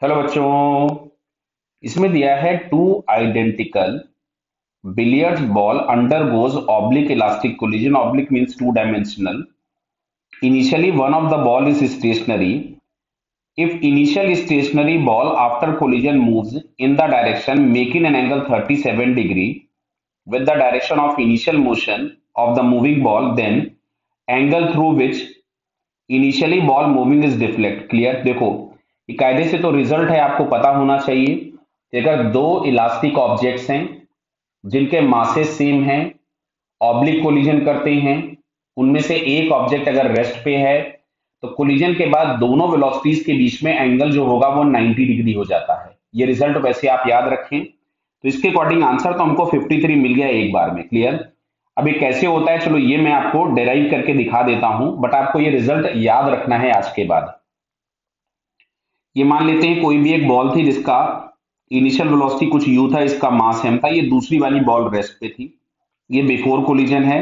Hello बच्चों। इसमें दिया है two identical billiards ball undergoes oblique elastic collision. Oblique means two dimensional. Initially one of the ball is stationary. If initial stationary ball after collision moves in the direction making an angle 37 degree with the direction of initial motion of the moving ball, then angle through which initially ball moving is deflect. Clear. देखो ये कायदे से तो result है आपको पता होना चाहिए कि अगर दो इलास्टिक ऑब्जेक्ट्स हैं जिनके मासेस सेम हैं, ऑब्लिक कोलिजन करते हैं, उनमें से एक ऑब्जेक्ट अगर रेस्ट पे है तो कोलिजन के बाद दोनों वेलोसिटीज के बीच में एंगल जो होगा वो 90 डिग्री हो जाता है. ये रिजल्ट वैसे आप याद रखें. तो इसके अकॉर्डिंग आंसर तो हमको 53 मिल गया एक बार में. क्लियर. अब ये कैसे होता है चलो ये मैं आपको डेराइव करके दिखा देता हूं, बट आपको ये रिजल्ट याद रखना है आज के बाद. ये मान लेते हैं कोई भी एक बॉल थी जिसका इनिशियल वेलोसिटी कुछ यू था, इसका मास एम था, ये दूसरी वाली बॉल रेस्ट पे थी. ये बिफोर कोलिजन है.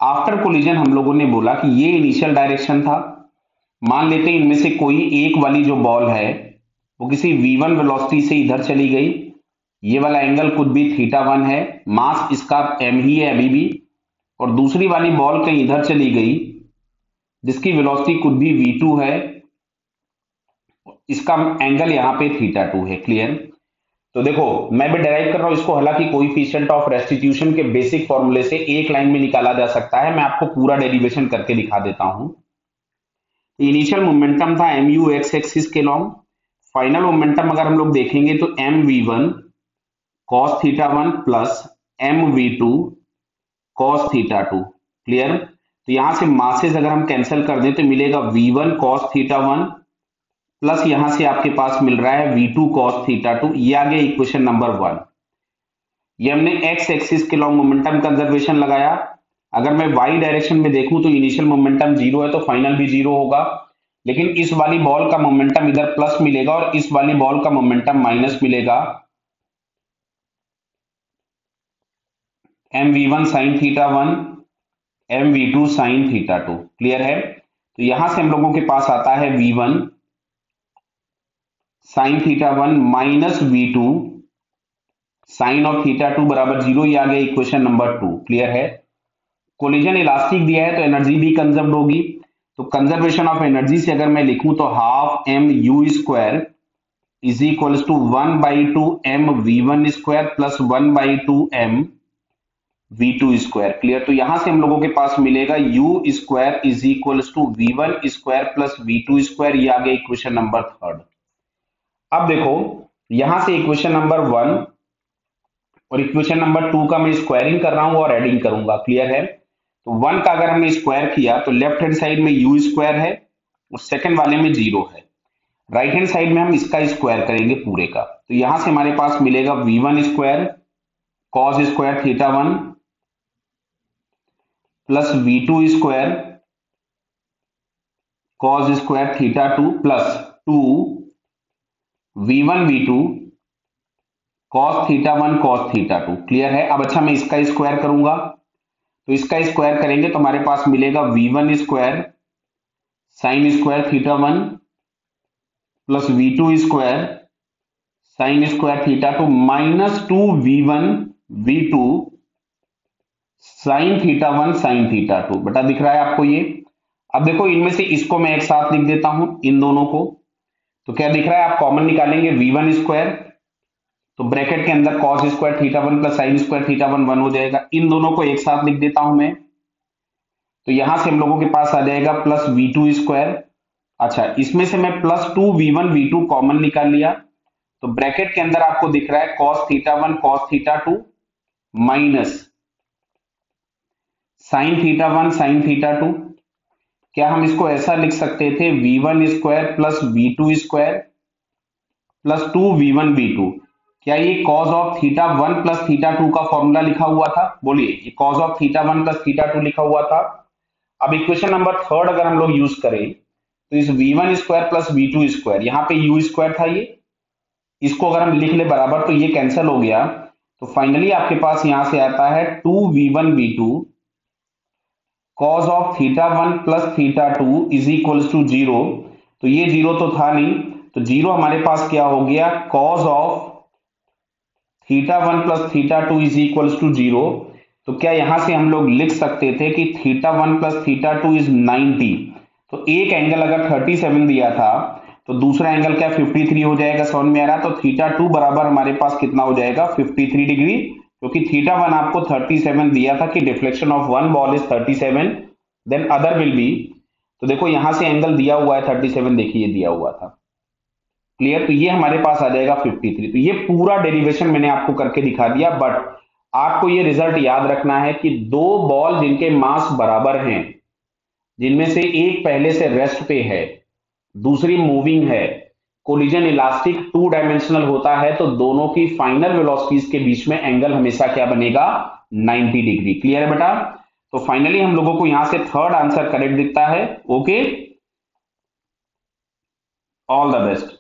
आफ्टर कोलिजन हम लोगों ने बोला कि ये इनिशियल डायरेक्शन था. मान लेते हैं इनमें से कोई एक वाली जो बॉल है वो किसी v1 वेलोसिटी से इधर चली गई. ये वाला एंगल कुछ भी θ1 है, मास इसका m ही है अभी भी. और दूसरी वाली बॉल कहीं इधर चली गई जिसकी वेलोसिटी कुछ भी v2 है, इसका एंगल यहां पे θ2 है. क्लियर. तो देखो मैं भी डेराइव कर रहा हूं इसको, हालांकि कोएफिशिएंट ऑफ रेस्टिट्यूशन के बेसिक फॉर्मूले से एक लाइन में निकाला जा सकता है. मैं आपको पूरा डेरिवेशन करके दिखा देता हूं. इनिशियल मोमेंटम था एम यू एक्स एक्सिस के लॉन्ग. फाइनल मोमेंटम अगर हम लोग देखेंगे तो m we one cos θ1 plus m we two cos θ2. Clear. तो यहां से मासेस अगर हम कैंसिल कर दें तो मिलेगा v1 cos θ1 प्लस यहां से आपके पास मिल रहा है v2 cos θ2. ये आ गया इक्वेशन नंबर 1. ये हमने x एक्सिस के लॉन्ग मोमेंटम कंजर्वेशन लगाया. अगर मैं y डायरेक्शन में देखूं तो इनिशियल मोमेंटम जीरो है तो फाइनल भी जीरो होगा. लेकिन इस वाली बॉल का मोमेंटम इधर प्लस मिलेगा और इस वाली बॉल का मोमेंटम माइनस मिलेगा. mv1 sin θ1 mv2 sin θ2. Clear है. तो यहां से हम लोगों के पास आता है v1 sin θ1 minus v2 sign of θ2 बराबर जीरो. ये आ गया इक्वेशन नंबर 2. क्लियर है. कोलिजन इलास्टिक दिया है तो एनर्जी भी कंजर्व होगी. तो कंजर्वेशन ऑफ एनर्जी से अगर मैं लिखूं तो half M U square is equal to 1/2 M we one square plus 1/2 M we two square. Clear. तो यहां से हम लोगों के पास मिलेगा U square is equal to V one square plus V two square. ये आ गया इक्वेशन नंबर 3. अब देखो यहां से इक्वेशन नंबर 1 और इक्वेशन नंबर 2 का मैं स्क्वायरिंग कर रहा हूं और एडिंग करूंगा. क्लियर है. तो 1 का अगर हमने स्क्वायर किया तो लेफ्ट हैंड साइड में यू स्क्वायर है और सेकंड वाले में जीरो है. राइट हैंड साइड में हम इसका स्क्वायर करेंगे पूरे का. तो यहां से हमारे पास मिलेगा v1 square cos square θ1 plus v2 square cos square θ2 plus 2 v1 v2 cos θ1 cos θ2. Clear है. अब अच्छा मैं इसका स्क्वायर करूंगा तो इसका स्क्वायर करेंगे तो हमारे पास मिलेगा v1 square sine square θ1 plus v2 square sine square θ2 minus 2 v1 v2 sine θ1 sine θ2. बेटा दिख रहा है आपको ये. अब देखो इनमें से इसको मैं एक साथ लिख देता हूं इन दोनों को. तो क्या दिख रहा है, आप कॉमन निकालेंगे v1 स्क्वायर तो ब्रैकेट के अंदर cos square θ1 plus sine square θ1 1 हो जाएगा. इन दोनों को एक साथ लिख देता हूं मैं. तो यहां से हम लोगों के पास आ जाएगा प्लस v2 स्क्वायर. अच्छा इसमें से मैं प्लस 2 v1 v2 कॉमन निकाल लिया तो ब्रैकेट के अंदर आपको दिख रहा है cos θ1 cos θ2 minus sine θ1 sine θ2. क्या हम इसको ऐसा लिख सकते थे v1 square plus v2 square plus 2 v1 v2. क्या ये cos ऑफ θ1 प्लस θ2 का फॉर्मूला लिखा हुआ था? बोलिए, ये cos ऑफ θ1 प्लस θ2 लिखा हुआ था. अब इक्वेशन नंबर 3 अगर हम लोग यूज करें तो इस v1 square plus v2 square, यहां पे u स्क्वायर था ये, इसको अगर हम लिख ले बराबर तो ये कैंसिल हो गया. तो फाइनली आपके पास यहां से आता है 2v1 v2 cos of θ1 plus θ2 is equal to zero. तो ये जीरो तो था नहीं तो जीरो हमारे पास क्या हो गया, cos of θ1 plus θ2 is equals to zero. तो क्या यहां से हम लोग लिख सकते थे कि θ1 प्लस θ2 इज 90। तो एक एंगल अगर 37 दिया था तो दूसरा एंगल क्या 53 हो जाएगा, समझ में आ रहा। तो θ2 बराबर हमारे पास कितना हो जाएगा 53 डिग्री, क्योंकि θ1 आपको 37 दिया था कि deflection of one ball is 37, then other will be. तो देखो यहां से एंगल दिया हुआ है 37, देखिए दिया हुआ था, क्लियर। तो ये हमारे पास आ जाएगा 53। तो ये पूरा डेरिवेशन मैंने आपको करके दिखा दिया, बट आपको ये रिजल्ट याद रखना है कि दो बॉल जिनके मास बराबर हैं, जिनमें से एक पहले से रेस्ट पे है, दूसरी मूविंग है, कोलिजन इलास्टिक टू डायमेंशनल होता है, तो दोनों की फाइनल वेलोसिटीज के बीच में एंगल हमेशा क्या बनेगा 90 डिग्री। क्लियर है बेटा। तो फाइनली हम लोगों को यहां से थर्ड आंसर करेक्ट दिखता है। Okay, all the best.